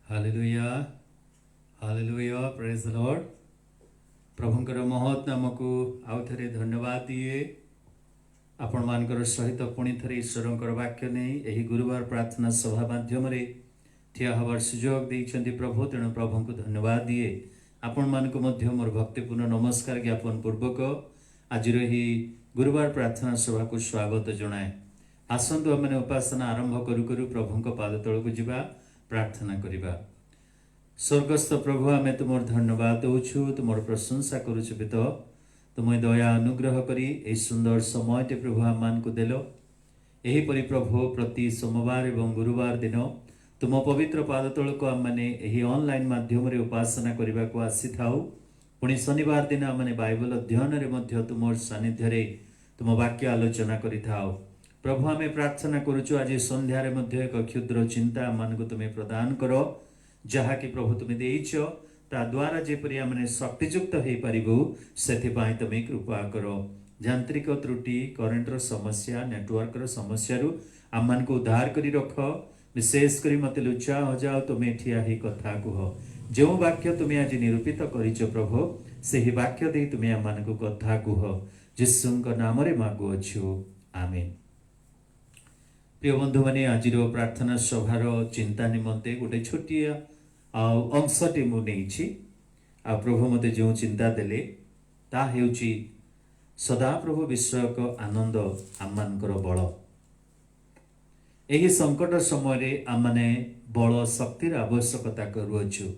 Hallelujah hallelujah praise the lord. प्रभुंकर महत् नामको आउ थे धन्यवाद दिए आपण मानकर सहित पुणी थे ईश्वर वाक्य नहीं यही गुरुवार प्रार्थना सभा माध्यम ठिया हबार सुजोग देइछन्ति प्रभु। तेणु प्रभु को धन्यवाद दिए आपण मानक मध्य मोर भक्तिपूर्ण नमस्कार ज्ञापन पूर्वक आज गुरुवार प्रार्थना सभा को स्वागत जनाए। आसतु आम उपासना आरंभ करू करू प्रभु पाद तल को जीवा प्रार्थना करिबा। स्वर्गस्थ प्रभु आमे तुमर धन्यवाद दउछु, तुमर प्रशंसा करूछु पिता। तुम दया अनुग्रह करी ए सुंदर समयटे प्रभु आम मान को देलो। एही परि प्रभु प्रति सोमवार एवं गुरुवार दिन तुम पवित्र पाद तल को आम माने एही ऑनलाइन माध्यम रे उपासना करिबा को आसी थाउ। पुणी शनिवार दिन आम माने बाइबल अध्ययन रे मध्य तुमर सानिध्य रे तुम वाक्य आलोचना करि थाउ। प्रभु आमे प्रार्थना करूछु आज संध्या रे मध्य एक क्षुद्र चिंता मान को तुमे प्रदान करो, जहा कि प्रभु तुमे देइछ ता द्वारा जेपरि आमने शक्तियुक्त हो पारिबु सेथिपाई तुमे कृपा करो। यांत्रिक त्रुटि करेंटर समस्या नेटवर्क रो समस्या रु आम मान को उद्धार करी रख। विशेष करी मते लुचा हो जाओ तुमे ठिया ही कथा कुह जो वाक्य तुमे आज निरूपित करिछ प्रभु सेही वाक्य दे तुमे आम मान को कथा कुह यीशुଙ୍କ नाम रे मागुअछु आमेन। प्रिय बंधु माने आज प्रार्थना सभार चिंता निमंते गोटे छोटिया अंशटे मु नहीं प्रभु मते जो चिंता देले ता हेउची सदा प्रभु विषयक आनंद आममानकर बल। एही संकट समय रे आमने बल शक्तिर आवश्यकता करूछु।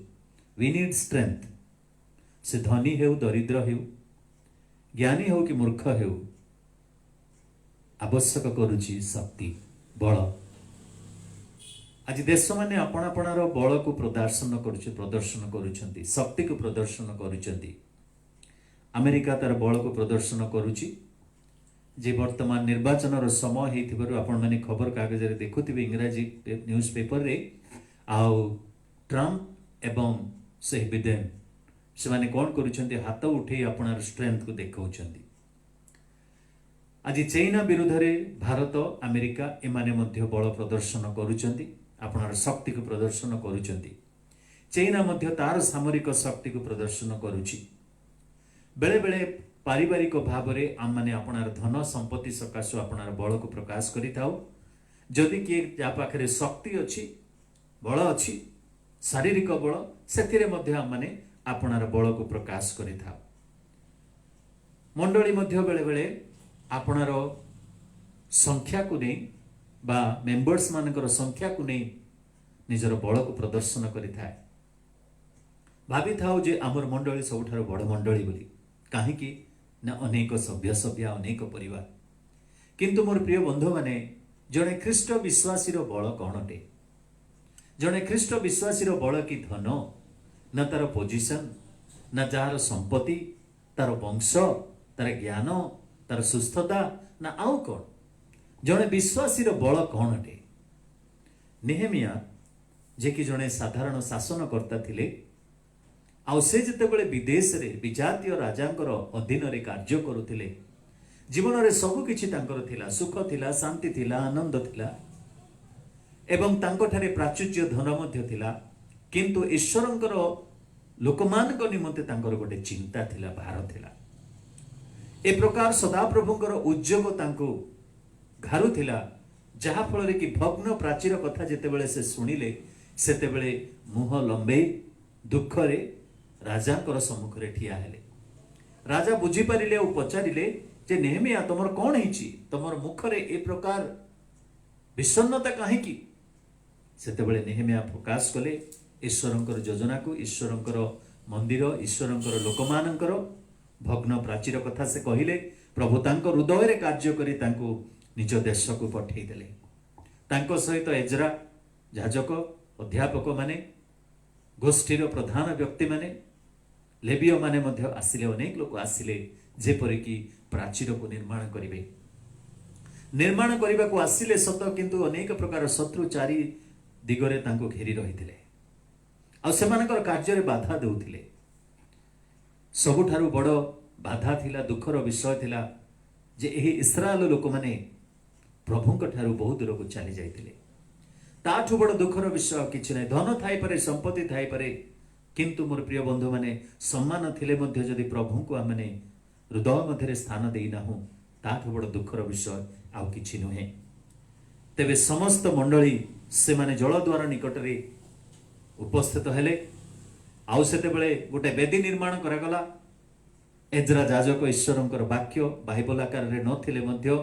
We need strength. से धनी हेउ दरिद्र हेउ ज्ञानी हो कि मूर्ख हेउ आवश्यक करूची शक्ति बल। आज देश माने आपण आपणार बल को प्रदर्शन करुछंती शक्ति को प्रदर्शन करुछंती। अमेरिका तार बल को प्रदर्शन करुछि जे वर्तमान निर्वाचन रो समय हेतिबरु आपण माने खबर कागज रे देखुथिबे इंग्रजी न्यूज पेपर रे आउ ट्रम्प एवं से बिडेन से माने कोन करुछंती हाथ उठे आपणार स्ट्रेंथ को देखौछंती। आज चीना विरुद्ध रे भारत अमेरिका एमाने मध्य बल प्रदर्शन करुछंती आपणार शक्ति को प्रदर्शन करुछंती। चीना मध्य तार सामरिक शक्ति को प्रदर्शन करुछि। बेले बेले पारिवारिक भाव रे आम माने आपणार धन संपत्ति सकाशु आपणार बल को प्रकाश करिताउ। जदि किए जा पाखरे शक्ति अछि बल अछि शारीरिक बल सेथिरे मध्य आम माने आपणार बल को प्रकाश करिताउ। मंडली मध्य बेले बेले आपणार संख्या को नहीं बा मेंबर्स मानकर संख्या को नहीं निजर बल को प्रदर्शन करिथाय। भाभी थाओ जे आमर मंडली सबुठार बड़ मंडली बोली काहेकि ना अनेक सभ्य सभ्या अनेक परिवार। किंतु मोर प्रिय बंधु माने जड़े ख्रीष्ट विश्वासी रो बल कौन अटे? जड़े ख्रीष्ट विश्वासी रो बल कि धन ना तार पोजिशन ना जार संपत्ति तार वंश तार ज्ञान तार सुस्थता ना आउ कौन? जड़े विश्वासी रो बल कौन अटे? नेहेमिया जे कि जड़े साधारण शासनकर्ता थिले आउ से जेतेबेले विदेश रे विजातीय राजांकर अधीन रे कार्य करुथिले जीवन रे सब किछि तांकर थिला सुख थिला शांति थिला आनंद थिला एवं तांको ठारे प्राचुर्य धन मध्य थिला। किंतु ईश्वरंकर लोकमानक निमंते तांकर गोटे चिंता थिला भार थिला। ए प्रकार सदा प्रभुंकर उद्योग तांको घारु थिला जहा फल रे कि भग्न प्राचीर कथा जेतेबेले से सुनिले सेतेबेले मुह लंबे दुख रे राजांकर सम्मुख रे ठिया हेले। राजा बुझी पारिले और पचारिले जे नेहेमिया तमर कौन हिची तमर मुख रे ए प्रकार विषन्नता काहे की? सेतेबेले नेहेमिया प्रकाश कले ईश्वरंकर योजना को ईश्वरंकर मंदिर ईश्वरंकर लोकमानंकर भग्न प्राचीर कथा से कहिले। प्रभु तांको हृदय रे कार्य करी तांको निज देश को पठेई देले। तांको सहित एजरा याजक अध्यापक माने गोष्ठीर प्रधान व्यक्ति माने लेबीय माने मध्य आसिले अनेक लोक आसिले जेपरि कि प्राचीर को निर्माण करिवे। निर्माण करने को आसिले सत किंतु अनेक प्रकार शत्रु चारि दिगरे तांको घेरी रहिथिले आ सेमानकर कार्य रे बाधा देउथिले। सबुठारु बड़ बाधा थिला दुखर विषय थिला जे एही इस्राएल लोक माने प्रभुंक ठारु बहुत दूर को चली जाइथिले। ताठू बड़ दुखर विषय किछि नै। धन थाई पारे, संपत्ति थाई पारे, किंतु मोर प्रिय बंधु माने सम्मान थिले मध्य जदि प्रभु को आमने हृदय मध्य स्थान देई नाहु, ताठू बड़ दुखर विषय आउ किछि नुहे। तेबे समस्त मंडली से माने जलद्वार निकट रे उपस्थित हेले। आउ सेते बेले गोटे वेदी निर्माण करागला। एजरा याजक ईश्वरंकर वाक्य बाइबल आकार रे नथिले मध्य,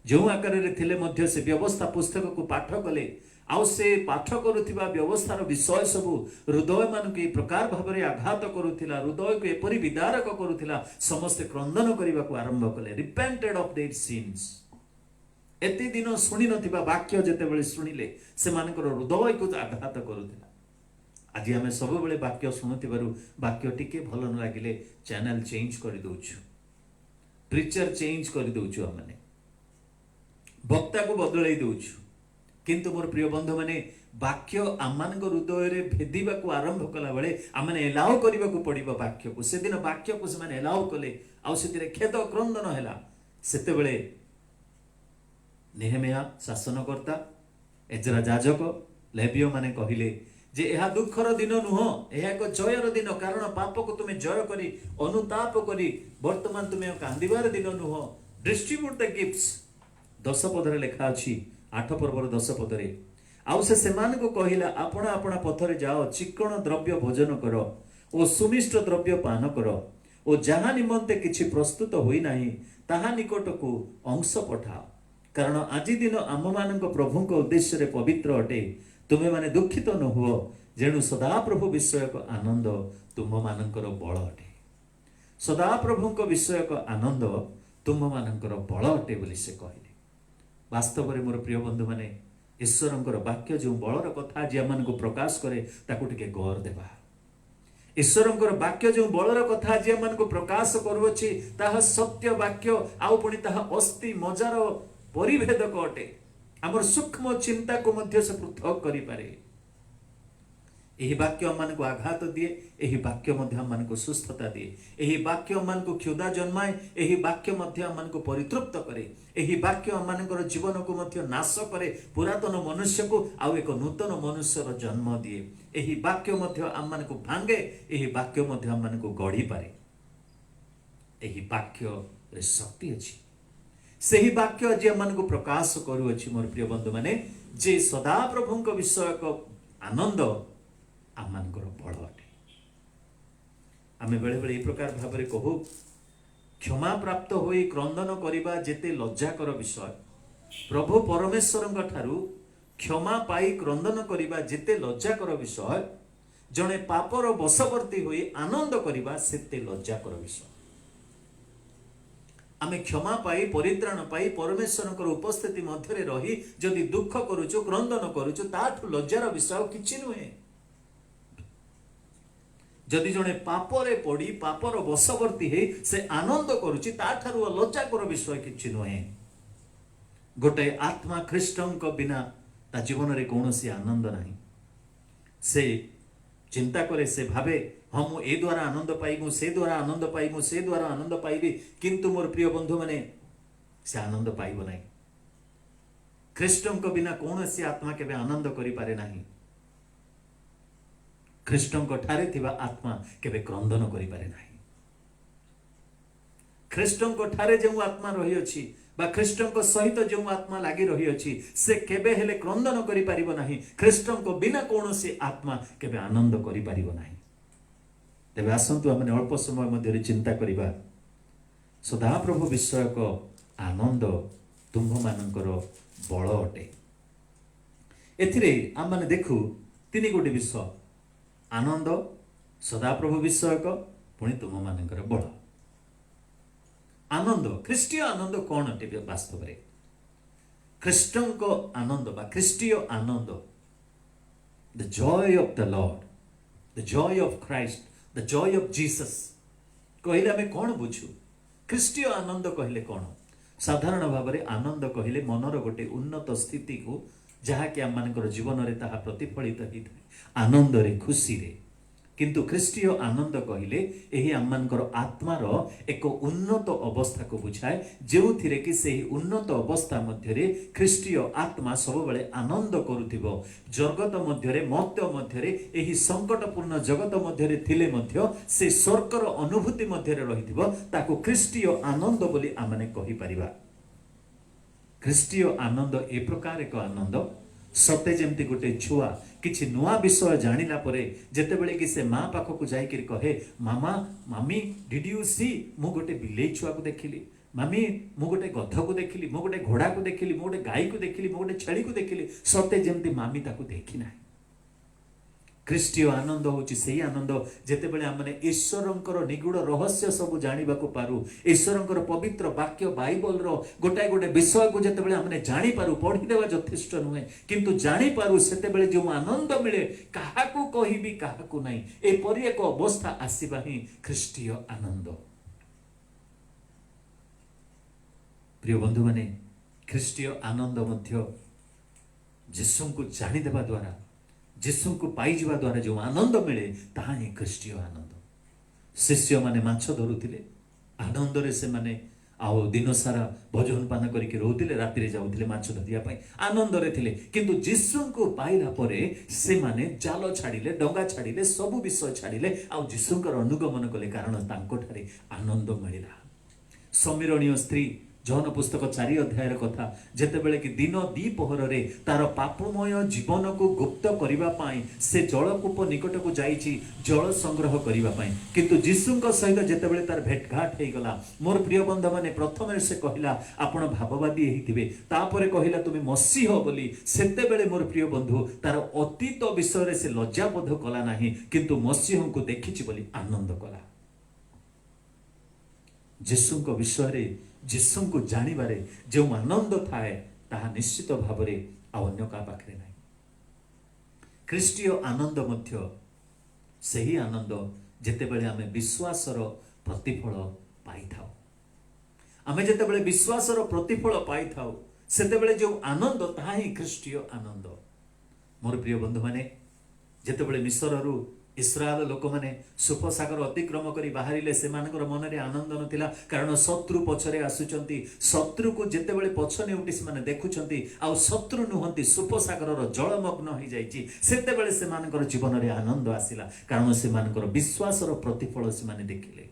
जो आकार रे थिले मध्य से व्यवस्था पुस्तक को पाठ कले। आउ से पाठ करुथिबा व्यवस्थार विषय सबु हृदय मान के प्रकार भाबरे आघात करुथिला, हृदय को एपरि विदारक करुथिला। समस्त क्रंदन करबा को आरंभ कले, रिपेंटेड ऑफ देयर सिन्स। एते दिन सुनि नथिबा वाक्य जेते बेले सुनिले से मानकर हृदय को आघात करुथिला। आज आम सब बेले वाक्य शुणुथिबारु वाक्य टिके भल न लागिले चैनल चेंज कर दउछु, प्रीचर चेंज कर दउछु, हमने वक्ता को बदलाई दउछु। किंतु मोर प्रिय बंधु माने वाक्य आमान हृदय रे भेदिबा को आरंभ कला बेले आमने एलाउ करबा को पड़िबो वाक्य को। से दिन वाक्य को से माने एलाउ कले, आउ सेतिरे खेद क्रंदन हैला। सेते बेले नेहेमिया शासनकर्ता, एजरा याजक, लेवियो माने कहिले जे यह दुखर दिन नुह, यह एक जयर दिन। कारण पाप को तुम्हें जय करी अनुताप करी वर्तमान तुम्हें कांदिबार दिन नुह। Distribute the gifts. 10 पदरे लिखा अछि, 8 पर्वर 10 पदरे। आउ से सेमान को कहिला, आपणा आपणा पथरे जाओ, चिकण द्रव्य भोजन करो ओ सुमिष्ट द्रव्य पान करो, ओ जहा निमंते किछि प्रस्तुत होई नाही ताहा निकट को अंश पठाओ। कारण आज दिन आम मान प्रभु उद्देश्य रे पवित्र अटे। तुम्हें माने दुखित न हुओ, जेणु सदा प्रभु विषयक आनंद तुम मानकर बल अटे। सदा प्रभु विषयक आनंद तुम मानकर बल अटे बोली से कहले। वास्तव में मोर प्रिय बंधु माने ईश्वरंकर वाक्य जो बलर कथा जे मन को प्रकाश करे ताकू टिके गौर देबा। ईश्वरंकर वाक्य जो बलर कथा जे मन को प्रकाश करूछि ताहा सत्य वाक्य, आउ पुणी ताहा अस्थि मजार परिभेदक अटे। आमर सूक्ष्म चिंता को मध्य से पृथक करि पारे। एही वाक्य मन को आघात दिए, एही वाक्य मध्य मन को सुस्थता दिए, एही वाक्य मन को क्षुधा जन्माए, एही वाक्य मध्य मन को परितृप्त करे, एही वाक्य मानकर जीवन को मध्य नाश करे, पुरातन मनुष्य को आउ एक नूतन मनुष्यर जन्म दिए। एही वाक्य मध्य आम मन को भांगे, एही वाक्य मध्य आम मन को गढ़ी पारे। एही वाक्य रे शक्ति अछि। सही वाक्य जे मन को प्रकाश करूअछि मोर प्रिय बंधु माने जे सदा प्रभु को विषय को आनंद आम मानकर बल अटे। आमे बेले बेले ए प्रकार भाबरे कहू, क्षमा प्राप्त होई क्रंदन करिबा जेते लज्जाकर विषय, प्रभु परमेश्वरंक ठारू क्षमा पाई क्रंदन करिबा जेते लज्जाकर विषय, जणे पापर बशवर्ती होई आनंद करिबा सेते लज्जाकर विषय। आमे क्षमा पाई परित्राण पाई परमेश्वरंकर उपस्थिति मध्यरे रही जदि दुख करूछु क्रंदन करूछु ताठू लज्जार विषय किछि नुहे। जदि जणे पापरे पड़ी पापर बशवर्ती हे से आनंद करूछि ताठारू लज्जाकर विषय किछि नुहे। गोटे आत्मा ख्रीष्टंक बिना ता जीवन रे कोनोसी आनंद नाही। से चिंता करे, से भावे हाँ मु ए द्वारा आनंद पाइबु, से द्वारा आनंद पाइबु, से द्वारा आनंद पाइबी, किंतु मोर प्रिय बंधु माने से आनंद पाइबो नाही। ख्रीष्टंक बिना कोनोसी आत्मा केबे आनंद करि पारे नाही। ख्रीष्टंक ठारे थिबा आत्मा केबे क्रंदन करि पारे नाही। ख्रीष्टंक ठारे जो आत्मा रही अछि बा ख्रीष्टंक सहित जो आत्मा लागि रही अछि से केबे हेले क्रंदन करि पारिबो नाही। ख्रीष्टंक बिना कोनोसी आत्मा केबे आनंद करि पारिबो नाही। तेबे आसंतु आमने अल्प समय मध्य चिंता करिबा, सदा प्रभु विषयक आनंद तुम्भ मानकर बल अटे। एथिरे आम माने देखु तीन गोटे विषय, आनंद, सदा प्रभु विषयक, पुणी तुम मानकर बल। आनंद, ख्रीष्टीय आनंद कौन अटे वास्तव में? ख्रीष्टंक आनंद बा ख्रीष्टीय आनंद, the joy of the lord, the joy of Christ, the joy of Jesus कहले आमे कौन बुझू? ख्रीष्टीय आनंद कहले कौन? साधारण भाव में आनंद कहले मनर गोटे उन्नत स्थिति को जहाँकि आम मान जीवन में ताहा प्रतिफलित होता है। आनंद रे, खुशी रे, किंतु ख्रीष्टीय आनंद कहले यही आममानकर आत्मार एक उन्नत अवस्था को बुझाए जो थिरे कि से उन्नत अवस्था मध्यरे ख्रीष्टीय आत्मा सब बेले आनंद करुथिबो। जगत मध्यरे मत्य मध्यरे यही संकटपूर्ण जगत मध्यरे थिले मध्य से स्वर्गर अनुभूति मध्यरे रहिथिबो ताको ख्रीष्टीय आनंद बोली आमने कहि परिबा। ख्रीष्टीय आनंद ए प्रकार एक आनंद सते जेमती गोटे छुआ किछि नुआ विषय जानिला परे जेतेबेले कि से माँ पाखक जाइकिर कहे मामा मामी डिड यू सी मु गोटे बिलेई छुआ को देखिली, मामी मु गोटे गध को देखिली, मु गोटे घोड़ा को देखिली, मु गोटे गाई को देखिली, मु गोटे छेली को देखिली, सते जेमती मामी ताको देखि नाही। ख्रीष्टीय आनंद होची सेही आनंद जेतेबेले आमने ईश्वरंकर निगूढ़ रहस्य सब जानिबा को पारू, ईश्वरंकर पवित्र वाक्य बाइबल रो गोटाए गोटे विषय को जेतेबेले आमने जानि पारू, पढ़ी देवा यथेष्ट नुहे किंतु जानि पारू सेतेबेले जो आनंद मिले काहाकू कहिबी काहाकू नाही। ए परि एक अवस्था आसीबा ही ख्रीष्टीय आनंद। प्रिय बंधु माने ख्रीष्टीय आनंद मध्य यीशु को जानि देबा द्वारा यीशु को पाइजिबा द्वारा जो आनंद मिले ताहा ही ख्रीष्टीय आनंद। शिष्य माने माछ धरुथिले आनंद रे से माने आओ दिन सारा भोजन पान करके रोथिले, राति रे जाउथिले माछ धरिया पई आनंद रे थिले, किंतु यीशु को पाइला परे से माने जाल छाडिले, डंगा छाडिले, सब विषय छाडिले आ यीशुकर अनुगमन कले कारण तांको ठारे आनंद मिलिला। समीरणीय स्त्री जौन पुस्तक 4 अध्याय कथा जेतेबेले कि दिन द्विपहर रे तार पापमय जीवन को गुप्त करिबा पाई से जलकूप निकट को जाइछि जल संग्रह करिबा पाई, किंतु यीशुଙ୍କ सहित जेतेबेले तार भेटघाट हे गला। मोर प्रिय बंधु माने प्रथम से कहिला आपण भाववादी हेतिबे, तापरे कहिला तुमे मसीह बोली। सेतेबेले मोर प्रिय बंधु तार अतीत विषय रे से लज्जा बोध कला नाही, किंतु मसीह को देखिछि बोली आनंद कला। यीशुଙ୍କ विषय रे यीशु को जानिबारे जो आनंद थाए ताहा निश्चित भावरे अन्य का पाखरे नाही। ख्रीष्टीय आनंद मध्य सही आनंद जेतेबेले आमे विश्वासर प्रतिफल पाई थाउ। आमे जेतेबेले विश्वासर प्रतिफल पाई थाउ सेतेबेले जो आनंद ताहा ही ख्रीष्टीय आनंद। मोर प्रिय बंधु माने जेतेबेले मिस्ररु इस्राएल लोक माने सुफ सागर अतिक्रम करी बाहरिले सेमानकर मनरे आनंद नथिला, कारण शत्रु पछरे आसुचंती। शत्रु को जेतेबेले पछने उठी से माने देखुचंती आ शत्रु नुहंती सुफ सागरर जलमग्न होई जाईची, सेतेबेले सेमानकर जीवन रे आनंद आसिला, कारण सेमानकर विश्वासर प्रतिफल से माने देखिले।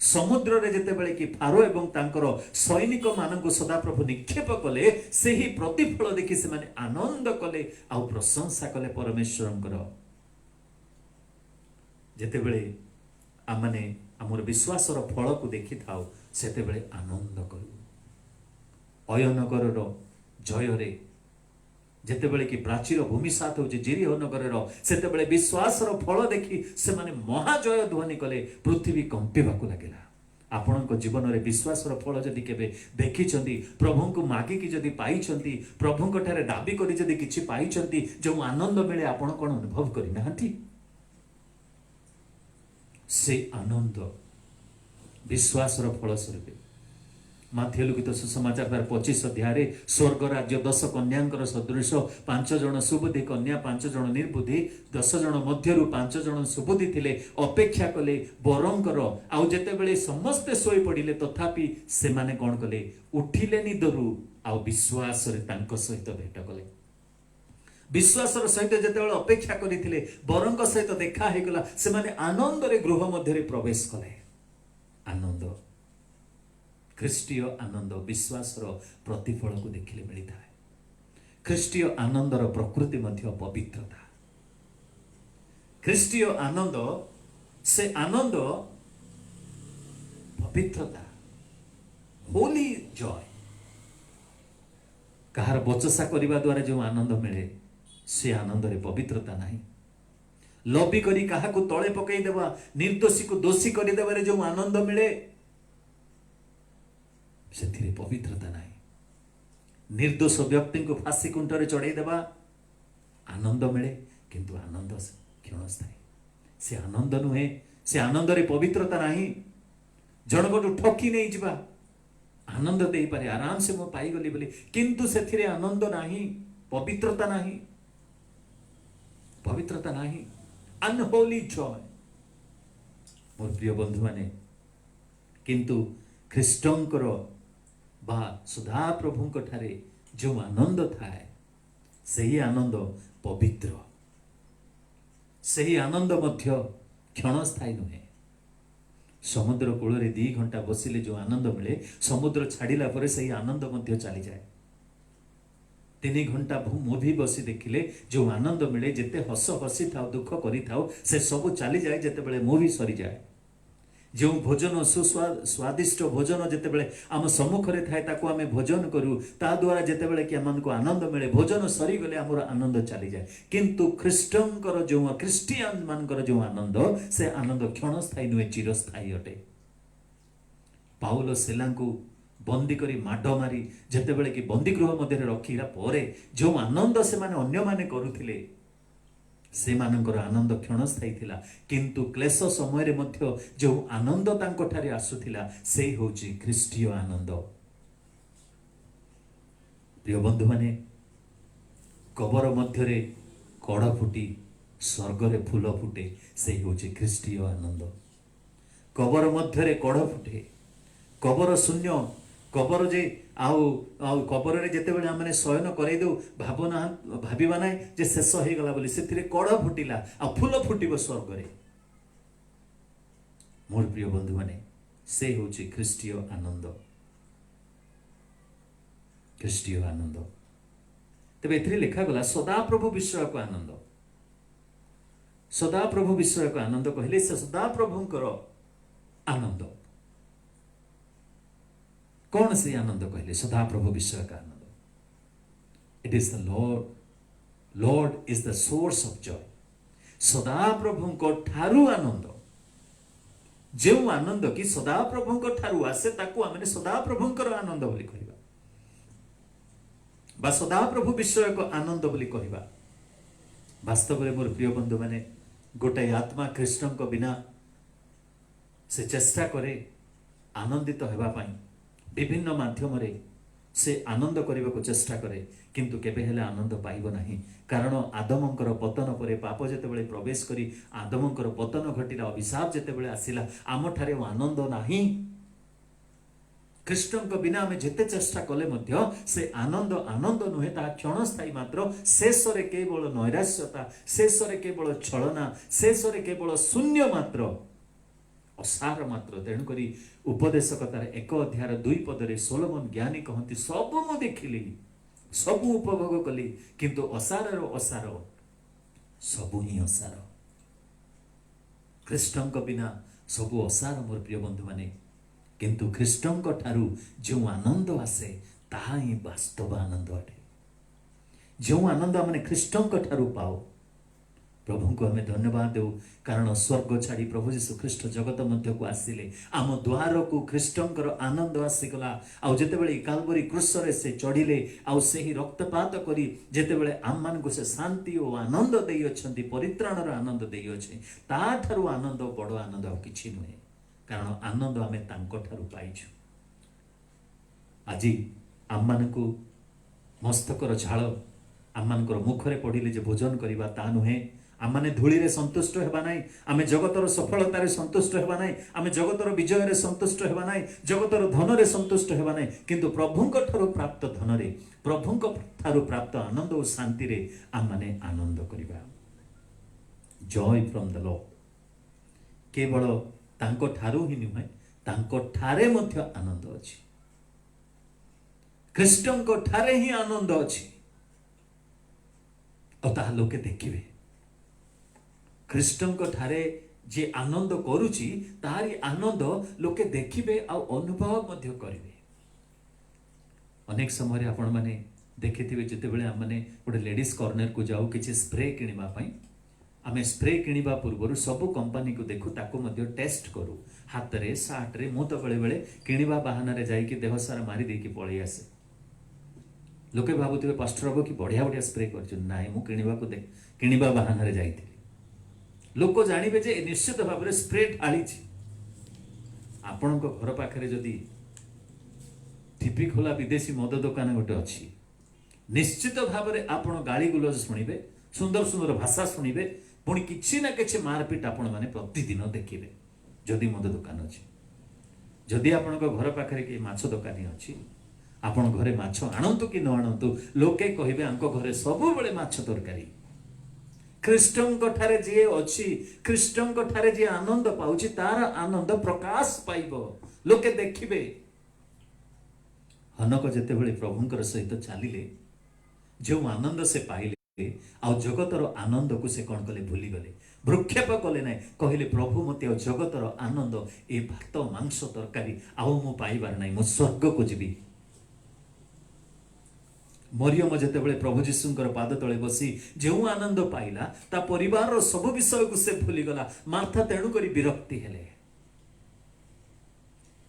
समुद्र रे जेतेबेले कि फारो एवं तांकर सैनिक मानक सदा प्रभु निक्षेप कले सेही प्रतिफल देखि से माने आनंद कले आ प्रशंसा कले परमेश्वरंकर। जेतेबेले आमने आमर विश्वासर फल को देखि थाउ सेतेबेले आनंद करू। अयनगरर जय रे जेतेबेले कि प्राचीर भूमिसात होचे जिरिह नगरर सेतेबेले विश्वासर फल देखि से माने महाजय ध्वनि कले, पृथ्वी कंपिबाकू लागिला। आपणक जीवन रे विश्वासर फल जदि केबे देखिछंती, प्रभु को मागी कि जदि पाइछंती, प्रभुଙ୍କ ठारे दाबी करी जदि किछि पाइछंती, जो आनंद मिले आपण कोन अनुभव करि नाहंती? से आनंद विश्वासर फल स्वरूप माथ्य लिखित सुसमाचार 25 अध्याय स्वर्ग राज्य 10 कन्यांकर सदृश 5 जन सुबुद्धि कन्या 5 जन निर्बुद्धि 10 जन मध्यरु 5 जन सुबुद्धि थिले अपेक्षा कले बरंकर आउ जेतेबेले समस्ते सोई पड़िले तथापि से माने कोन कले उठिले निदरु आउ विश्वास रे तांको सहित भेट कले। विश्वासर सहित जेतेबेले अपेक्षा करिथिले बरंक सहित देखा हे गला, से माने आनंद रे गृह मध्य रे प्रवेश कले। आनंद ख्रीष्टीय आनंद विश्वासर प्रतिफल को देखिले मिलिता है। ख्रीष्टीय आनंदर प्रकृति मध्य पवित्रता। ख्रीष्टीय आनंद से आनंद पवित्रता, होली जॉय। कहार बचसा करने द्वारा जो आनंद मिले से आनंद रे पवित्रता नहीं। लबी करी कहा को तले पकई देवा, निर्दोषी को दोषी कर देवारे जो आनंद मिले से पवित्रता नहीं। निर्दोष व्यक्ति को फांसी कुंठरे चढ़ाई देवा आनंद मिले, किंतु आनंद क्षणस्थायी। से आनंद नुहे, से आनंद रे पवित्रता नहीं। जन को ठकी नहीं जीवा आनंद दे पारे आराम से मो पाई गली बोली, किंतु से आनंद नहीं, पवित्रता नहीं, पवित्रता नहीं। Unholy Joy. मोर प्रिय बंधु माने किंतु ख्रीष्टंकर बा सदा प्रभुंक ठारे जो आनंद थाए सही आनंद पवित्र, सही आनंद मध्य क्षणस्थायी नुहे। समुद्र कूल रे 2 घंटा बसिले जो आनंद मिले समुद्र छाड़िला परे सही आनंद मध्य चली जाए। 3 घंटा मुवी बसी देखिले जो आनंद मिले जेते हस हसी थाओ दुख करी थाओ से सब चली जाए जेते बेले मुवी सरी जाए। जो भोजन स्वादिष्ट भोजन जेते बेले आम सम्मुख रे थाए ताको आमे भोजन करू ता द्वारा जेते बेले कि आमन को आनंद मिले भोजन सरी गले आमर आनंद चली जाए। किंतु ख्रीष्टंकर जो क्रिस्टियन मानकर जो आनंद से आनंद क्षणस्थायी नुहे चिरस्थायी अटे। पाउल सेलांकु बंदी करी माड मारी जेते बेले कि बंदी गृह मध्य रखिला परे जो आनंद से माने अन्य माने करुथिले से मानकर आनंद क्षणस्थायी थिला। किंतु क्लेश समय रे मध्य जो आनंद तांको ठारे आसुथिला से होची ख्रीष्टीय आनंद। प्रिय बंधु माने कबर मध्य रे कड़ फुटी स्वर्ग रे फूल फुटे से होची ख्रीष्टीय आनंद। कबर मध्य रे कड़ फुटे कबर शून्य कबर जे आउ कबर रे जेते बेले हमने शयन करई दो भावना भाबिबा नै जे शेष हे गला बोली सेथिरे कड़ फुटिला आ फूल फुटिबो स्वर्ग रे। मोर प्रिय बंधु माने से होची ख्रीष्टीय आनंद, ख्रीष्टीय आनंद। तबे एथिरे लिखा गला सदा प्रभु विश्वास को आनंद। सदा प्रभु विश्वास को आनंद कहले से सदा प्रभुंकर आनंद। कौन से आनंद कहले? सदा प्रभु विश्व का आनंद। It is the lord is the source of joy. सदा प्रभु को ठारू आनंद जो आनंद कि सदा प्रभु को ठारू आसे ताकू आमे सदा प्रभुंकर आनंद बोली कहबा बा सदा प्रभु विश्व को आनंद बोली कहबा। वास्तव में मोर प्रिय बंधु माने गोटे आत्मा कृष्ण को बिना से चेष्टा करे आनंदित होगा पाई विभिन्न माध्यम रे से आनंद करने को चेष्टा करे किंतु केबे हेले आनंद पाइब नहीं। कारण आदमंकर पतन परे पाप जेते बेले प्रवेश करी आदमंकर पतन घटिला अभिशाप जेते बेले आसिला आम ठारे आनंद नाही। कृष्ण को बिना आमे जेते चेष्टा कले मध्य से आनंद आनंद नुहे ता क्षणस्थायी मात्र। शेष रे केवल नैराश्यता, शेष रे केवल छलना, शेष रे केवल शून्य मात्र, असार मात्र। तेणुकरी उपदेशकतार 1 अध्याय 2 पदरे सोलोमन ज्ञानी कहती सब मु देखिली सब उपभोग कली किंतु असार असार सबु ही असार। कृष्ण को बिना सबु असार मोर प्रिय बंधु माने। किंतु कृष्ण को ठारू जो आनंद आसे ताहा ही वास्तव आनंद अटे। जो आनंद आमने कृष्ण को ठारू पाओ प्रभु को हमें धन्यवाद देव। कारण स्वर्ग छाड़ी प्रभु जीशु ख्रीष्ट जगत मध्य को आसिले आम द्वार को कृष्णकर आनंद आसीगला। आउ जेते बेले काल्वरी क्रूस रे से चढ़िले आउ सेही रक्तपात करी जेते बेले आम मान को से शांति और आनंद देई अछंती परित्राणर आनंद देई अछि ता थारु आनंद बड़ आनंद आ किछि नुहे। कारण आनंद आमे तांको ठारु पाइछु। आजी आम मान को मस्तकर झाल आम मानकर मुखरे पड़िले जे भोजन करिबा ता नुहे। आमने धूली रे संतुष्ट हेबा नाही, आमे जगतर सफलता रे संतुष्ट हेबा नाही, आमे जगतर विजय रे संतुष्ट हेबा नाही, जगतर धन रे संतुष्ट हेबा नाही, किंतु प्रभुंक ठारो प्राप्त धन रे प्रभुंक ठारो प्राप्त आनंद और शांति रे आमने आनंद करिबा। जॉय फ्रॉम द लॉर्ड केवल तांको ठारो ही नुहे तांको ठारे मध्य आनंद अछि। कृष्ण को ठारे ही आनंद अछि और ताहा लोके देखिबे। कृष्ण को ठारे जे आनंद करूची तारी आनंद लोके देखिबे आ अनुभव मध्य करिवे। अनेक समय आपण माने देखिथिबे जते बेले हम माने गोटे लेडीज कॉर्नर को जाऊ किछि स्प्रे किनिबा पई आमे स्प्रे किनिबा पूर्वरु सब कंपनी को देखु ताको मध्य टेस्ट करू हाथ रे साट रे मु तो बेले बेले किनिबा बहाना रे जाई कि देह सारा मारी देकी पळै आसे। लोके भाबुथिबे पास्टर बाबू कि बढ़िया बढ़िया स्प्रे करछु नाइ मु किनिबा को देख किनिबा बहाना रे जाईथि। लोक जानिबे जे निश्चित भाव में स्प्रे ढाली आपण घर पाखे जदि टिपी खोला विदेशी मद दुकान गोटे अच्छी निश्चित भाव में आपण गाली गुलज शुणिबे सुंदर सुंदर भाषा शुणिबे पुणी किसी ना किसी मारपिट आपण मैंने प्रतिदिन देखिए जदि मद दुकान अच्छी जदि आपण घर पाखे कि माछ दुकानी अच्छी आपण घरे माछ आणतु कि न आणतु लोके कहे आंक घरे सब माछ तरकारी ख्रीष्टों ठारे जी अच्छी ख्रीष्टों ठारे जी आनंद पाउची तार आनंद प्रकाश पाइब लोके देखिबे। हनक जेते बेले प्रभुंकर सहित चलिले जो आनंद से पाइले आ जगतर आनंद को से कौन कले भूली गले भ्रुक्षेप कले ना कहले प्रभु मते जगतर आनंद ए भात मांस तरकारी आउ मु पाइबार ना मु स्वर्ग को जीवी। मरियम जेतेबेले प्रभु जीशुंकर पाद तले बसी जो आनंद पाइला ता परिवार सब विषय को से भूलीगला मार्था तेणु करी विरक्ति हेले।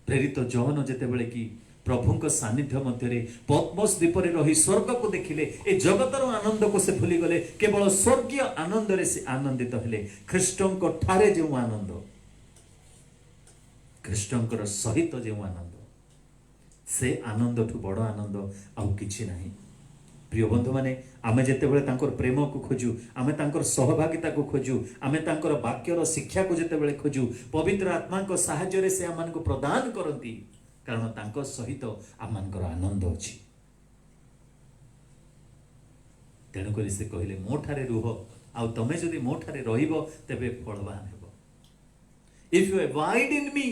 प्रेरित जॉन जेतेबेले कि प्रभुंक सानिध्य मध्य पद्मस द्वीप रही स्वर्ग को देखिले ए जगतर आनंद को से भूली गले केवल स्वर्गीय आनंद रे से आनंदित हेले। ख्रीष्टों ठारे जो आनंद ख्रीष्टों सहित जो आनंद से आनंद ठू बड़ आनंद आउ किछि नाही। प्रिय बंधु माने आमे जेतेबेले तांकर प्रेम को खोजू आमे तांकर सहभागिता को खोजू आमे तांकर वाक्यर शिक्षा को जेतेबेले खोजू पवित्र आत्मा को सहाय्य रे से आमान को प्रदान करंती कारण तांको सहित आमानकर आनंद अछि। तेणु करी से कहले मो ठारे रुह आ तमे जदि मो ठारे रहिबो तेबे फलवान हेबो। If you abide in me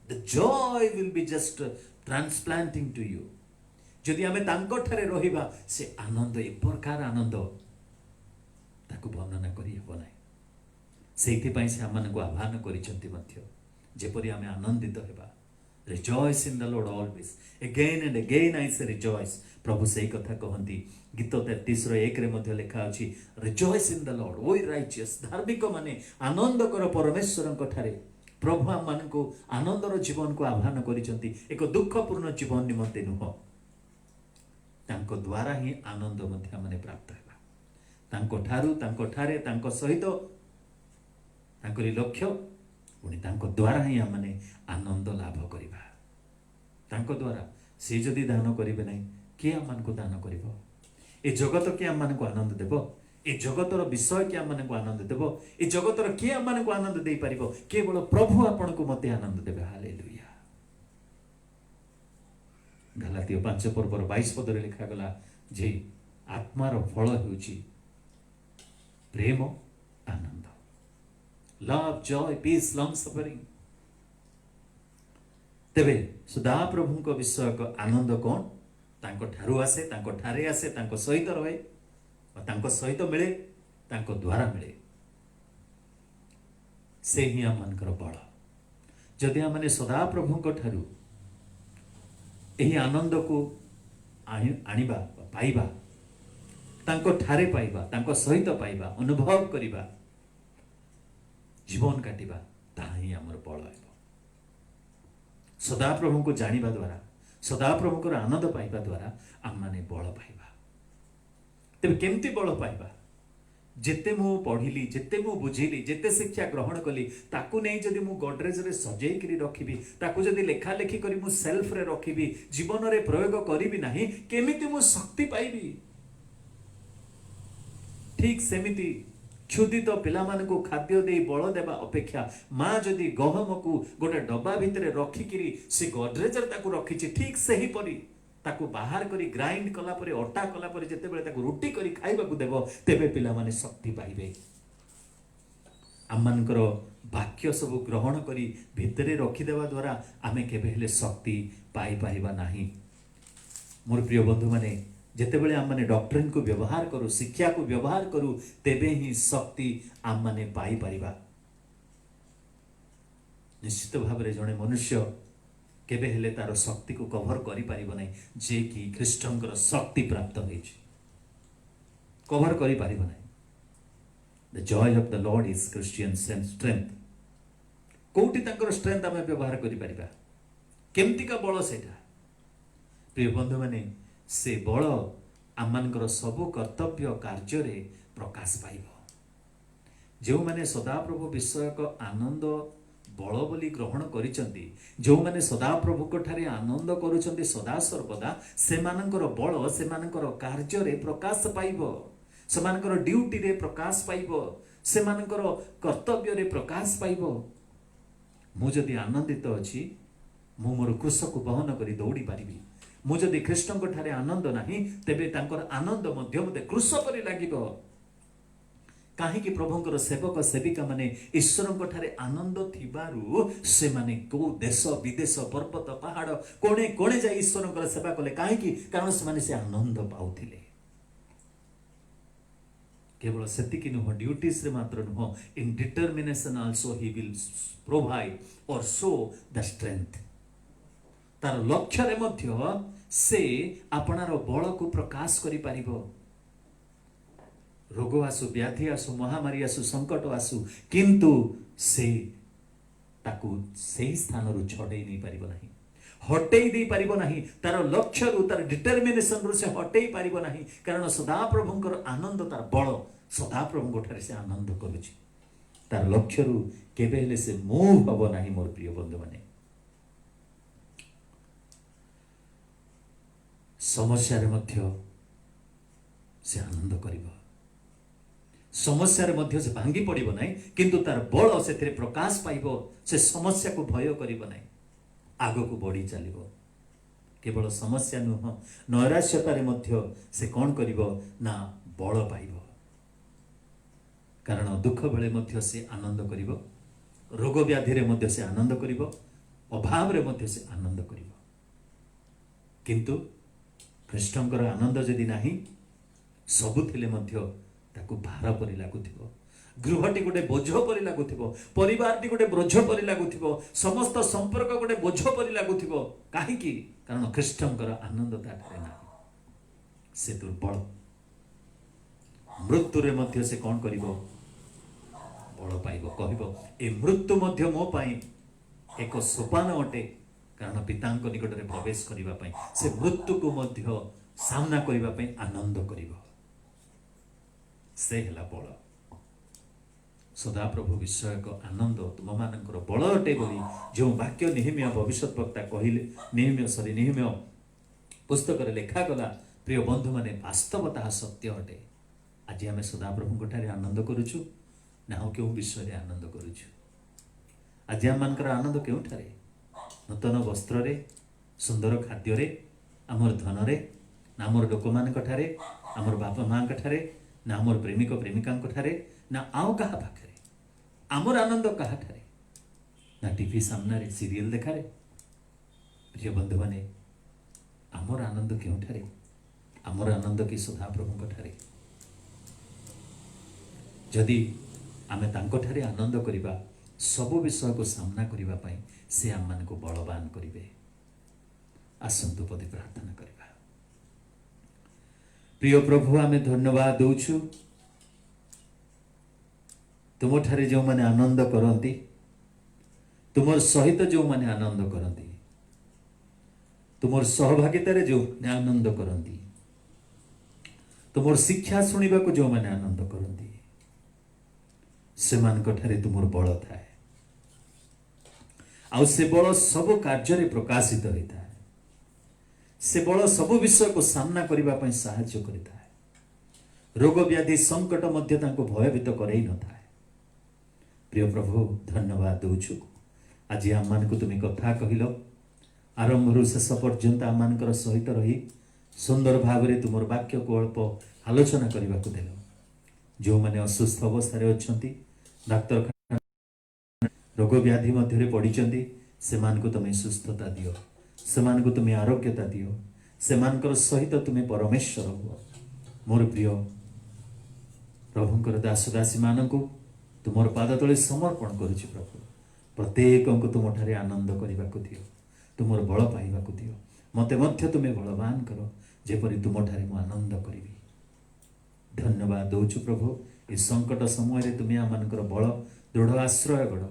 the joy will be just transplanting to you. जदि आमे तांको ठारे रहिबा से आनंद ए प्रकार आनंद ताकू वर्णना करि हेबो नै। सेथि पई से आमान को आह्वान करिसंती मध्य जेपरि आमे आनंदित हेबा। Rejoice in the Lord always. Again and again I say rejoice. प्रभु सही कथा कहती गीत 33:1 रे मध्य लिखा अछि Rejoice in the Lord. O righteous धार्मिक माने आनंद कर परमेश्वर ठारे प्रभु आम मान को आनंदर जीवन को आह्वान करिसंती एक दुखपूर्ण जीवन निमंते नुह तांको द्वारा ही आनंद मध्य माने प्राप्त हेबा। तांको ठारू तांको ठारे तांको सहित तांकरी लक्ष्य पुणी तांको द्वारा ही आमने आनंद लाभ करिबा। तांको द्वारा से जदि दान करिबे नै के आमान को दान करिवो ए जगत के आमान को आनंद देबो ए जगतर विषय के आमान को आनंद देबो ए जगतर के आमान को आनंद देई परिबो केवल प्रभु आपन को मते आनंद देबे। हालेलुया। गलातिया 5:22 पद रे लिखा गला जे आत्मार फल हेउची प्रेम आनंद love joy peace long suffering. तेबे सदा प्रभु को विषय को आनंद कौन तांको ठारू आसे तांको ठारे आसे तांको सहित रहे और तांको सहित मिले तांको द्वारा मिले से ही आम मानकर बल। जदि आमने सदा प्रभु को ठारू एही आनंद को आनिबा पाइबा तांको ठारे पाइबा तांको सहित पाइबा अनुभव करिबा जीवन काटिबा ताहा ही आमर बल हेबो। सदा प्रभु को जानिबा द्वारा सदा प्रभु को आनंद पाइबा द्वारा आम माने बल पाइबा। तेबे केमती बल पाइबा जेते मु पढ़िली जेते मु बुझिली जेते शिक्षा ग्रहण कली ताकू नहीं जदि मु गडरेज रे सजेई करी रखिबी ताकू जदि लेखा लेखी करी मु सेल्फ रे रखिबी जीवन रे प्रयोग करिबी नाही केमिति मु शक्ति पाइबी। ठीक सेमिति क्षुदित पिला को खाद्य दे बल देवा अपेक्षा माँ जदि गहम को गोटे डब्बा भितर रखिकी से गडरेज ताकू रखी ठीक से ही परी ताकू बाहर करी ग्राइंड कला परे अटा कला परे जेते बेले ताकू रोटी करी खाइबा को देबो तेबे पिला माने शक्ति पाइबे। आमनकर वाक्य सब ग्रहण करी भितरे रखी देवा द्वारा आमे केबे हेले शक्ति पाई परिबा नाही। मोर प्रिय बंधु माने जेतेबेले आम माने डॉक्ट्रिन को व्यवहार करू शिक्षा को व्यवहार करू तेबे ही शक्ति आम माने पाई परिबा। निश्चित भाव रे जने मनुष्य केबे हेले तार शक्ति को कवर करि परिबो नै जे कि ख्रीष्टंकर शक्ति प्राप्त होइछ कवर करि परिबो नै। The joy of the lord is Christian strength. कोउटी तांकर स्ट्रेंथ आमे व्यवहार करि परिबा केमती का बल सेटा प्रिय बंधु माने से बल आमनकर सब कर्तव्य कार्य रे प्रकाश पाइब। जो माने सदाप्रभु विषयक आनंद बल बोली ग्रहण करिसंती जो माने सदाप्रभु को ठारे आनंद करूछंती सदा सर्वदा से मानकर बल से मानकर कार्य रे प्रकाश पाइब। ସେମାନଙ୍କର ଡ୍ୟୁଟିରେ ପ୍ରକାଶ ପାଇବ, ସେମାନଙ୍କର କର୍ତ୍ତବ୍ୟରେ ପ୍ରକାଶ ପାଇବ। ମୁଁ ଯଦି ଆନନ୍ଦିତ ଅଛି, ମୁଁ ମୋର କୃଷକୁ ବହନ କରି ଦୌଡ଼ି ପାରିବି। ମୁଁ ଯଦି ଖ୍ରୀଷ୍ଟଙ୍କ ଠାରେ ଆନନ୍ଦ ନାହିଁ, ତେବେ ତାଙ୍କର ଆନନ୍ଦ ମଧ୍ୟ ମୋତେ କୃଷ ପରି ଲାଗିବ। କାହିଁକି ପ୍ରଭୁଙ୍କର ସେବକ ସେବିକା ମାନେ ଈଶ୍ୱରଙ୍କ ଠାରେ ଆନନ୍ଦ ଥିବାରୁ ସେମାନେ କୋଉ ଦେଶ ବିଦେଶ ପର୍ବତ ପାହାଡ଼ କୋଣେ କୋଣେ ଯାଇ ଈଶ୍ୱରଙ୍କର ସେବା କଲେ। କାହିଁକି? କାରଣ ସେମାନେ ସେ ଆନନ୍ଦ ପାଉଥିଲେ। केवल सेतिकी नुह ड्यूटीज रे मात्र नुह, in determination also he will provide or show the strength. तार लक्ष्य रे मध्य से आपणार बल को प्रकाश करि पारिबो। रोग आसु, व्याधि आसु, महामारी आसु, संकट आसु, किंतु से ताकू सही स्थान रु छडै नै पारिबो नाही, हटेई दे पारिबो नाही। तार लक्ष्य रु, तार डिटर्मिनेशन रु से हटेई पारिबो नाही। कारण सदा प्रभुंकर आनंद, तार बल सदा प्रभु ठारे से आनंद करुछि। तार लक्ष्य रु केबे हेले से मूव हबो नाही। मोर प्रिय बंधु माने, समस्या रे मध्य से आनंद करिबो, समस्या रे मध्य से भांगी पड़िबो नाही, किंतु तार बल सेथिरे प्रकाश पाइबो। से समस्या को भय करिबो नाही, आगो को बढ़ी चलिबो। केवल समस्या नुह, नैराश्यतारे मध्य से कौन करिबो ना बल पाइबो। कारण दुख बेले मध्य से आनंद करिबो, रोग व्याधि रे मध्य से आनंद करिबो, अभाव रे मध्य से आनंद करिबो। किंतु ख्रीष्टंकर आनंद जदि नाही, सबु थिले मध्य ताकू भार परि लागुथिबो, गृहटी गोटे बोझ परि लागुथिबो, परिवारटी गोटे बोझ परि लागुथिबो, समस्त संपर्क गोटे बोझ परि लागुथिबो। काहेकि? कारण ख्रीष्टंकर आनंद ताठरे नाही, से दुर्बल। मृत्यु रे मध्य से कौन करिबो? बल पाइबो। कहिबो ए मृत्यु मध्य मो पाई एक सोपान अटे, कारण पितांक निकट रे प्रवेश करिबा पाई, से मृत्यु को मध्य सामना करिबा पाई आनंद करिबो। से हेला बल। सदाप्रभु विषयक आनंद तुम मानकर बल अटे बोली जो वाक्य नेहेमिया भविष्यत वक्ता कहिले, नेहेमिया पुस्तक रे लेखा गला। प्रिय बंधु माने, वास्तवता सत्य अटे। आज आम सदाप्रभु ठारे आनंद करुछु ना क्यों विषय रे आनंद करुछु? आज आम मानकर आनंद क्यों ठारे? नूतन वस्त्र रे, सुंदर खाद्य रे, आमर धन रे, ना आमर लोक मानक ठारे, आमर बापा मां ठारे, ना आमर प्रेमिक प्रेमिका ठारे, ना आउ कहा पाखे आमर आनंद कहा ठारे? ना टीवी सामना रे सीरियल देखा रे? प्रिय बंधु माने, आमर आनंद क्यों ठारे? आमर आनंद कि सदा प्रभु ठारे। जदि आमे तांको ठारे आनंद करिबा, सब विषय को सामना करिबा पाई से आम मान को बलवान करिवे। आसंतु पदे प्रार्थना करिबा। प्रिय प्रभु, आमे धन्यवाद दउछु तुम ठारे जो माने आनंद करती, तुमर सहित जो माने आनंद करती, तुमर सहभागितारे जो माने आनंद करती, तुमर शिक्षा सुनिबा को जो माने आनंद करती, से मान ठारे तुमर बल थाए। आउ से बल सब कार्य रे प्रकाशित होता है। से बल सब विषय को सामना करिबा पई सहायता करिता है। रोग व्याधि संकट मध्य तांको भयभीत करई न था। प्रिय प्रभु, धन्यवाद दउछु। आज आम मान को तुम कथा कहल, आरंभ शेष पर्यंत आम मान सहित रही सुंदर भाव में तुम वाक्य को अल्प आलोचना करने को देल। जो मैंने असुस्थ अवस्था अच्छी, डाक्तरखाना रोग व्याधि मध्य पड़ी, से तुम्हें सुस्थता दियो, से तुम्हें आरोग्यता दियो, से सहित तुम्हें परमेश्वर हुआ। मोर प्रिय प्रभुंकर दास दासी मान को तुमर पाद तले समर्पण करुछि। प्रभु, प्रत्येक को तुम ठारे आनंद करने को दियो, तुमर बल पाइबा को दियो। मते मध्य तुम्हें बलवान कर, जेपरी तुम ठारे मु आनंद करी। धन्यवाद दउछु प्रभु। इस संकट समय रे तुम्हें आम मानकर बल दृढ़ आश्रय गढ़।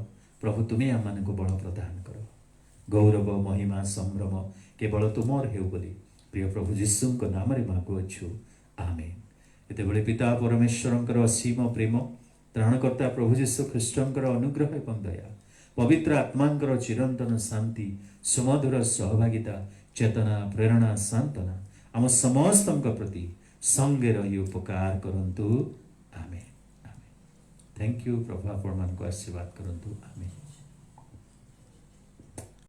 प्रभु, तुम्हें आम मान को बल प्रदान कर। गौरव महिमा संभ्रम केवल तुमर हेउ बोली प्रिय प्रभु जीशुंक नाम रे मागुअछु, आमेन। एते बेले पिता परमेश्वरंकर असीम प्रेम, त्राणकर्ता प्रभु जीशु ख्रीष्टंकर अनुग्रह एवं दया, पवित्र आत्मांकर चिरंतन शांति, सुमधुर सहभागिता, चेतना, प्रेरणा, सांत्वना आम समस्तंक प्रति संगे रही उपकार करंतु। आमेन आमेन। Thank you. प्रभु आपण मान को आशीर्वाद करंतु। आमेन।